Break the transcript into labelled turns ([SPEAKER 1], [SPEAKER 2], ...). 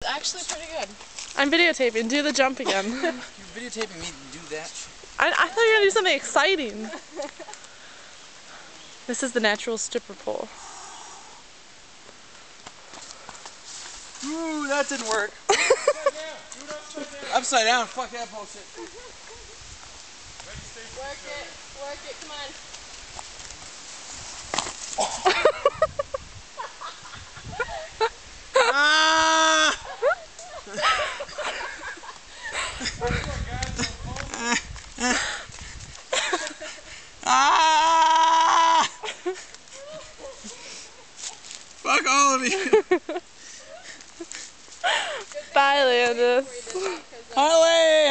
[SPEAKER 1] Actually pretty good.
[SPEAKER 2] I'm videotaping. Do the jump again.
[SPEAKER 3] You're videotaping me to do that?
[SPEAKER 2] I thought you were going to do something exciting. This is the natural stripper pole.
[SPEAKER 3] Ooh, that didn't work. Upside down. Fuck that bullshit.
[SPEAKER 1] Work it, come on.
[SPEAKER 3] Ah! Ah! Fuck all of you.
[SPEAKER 2] Bye, Landis.
[SPEAKER 3] Harley!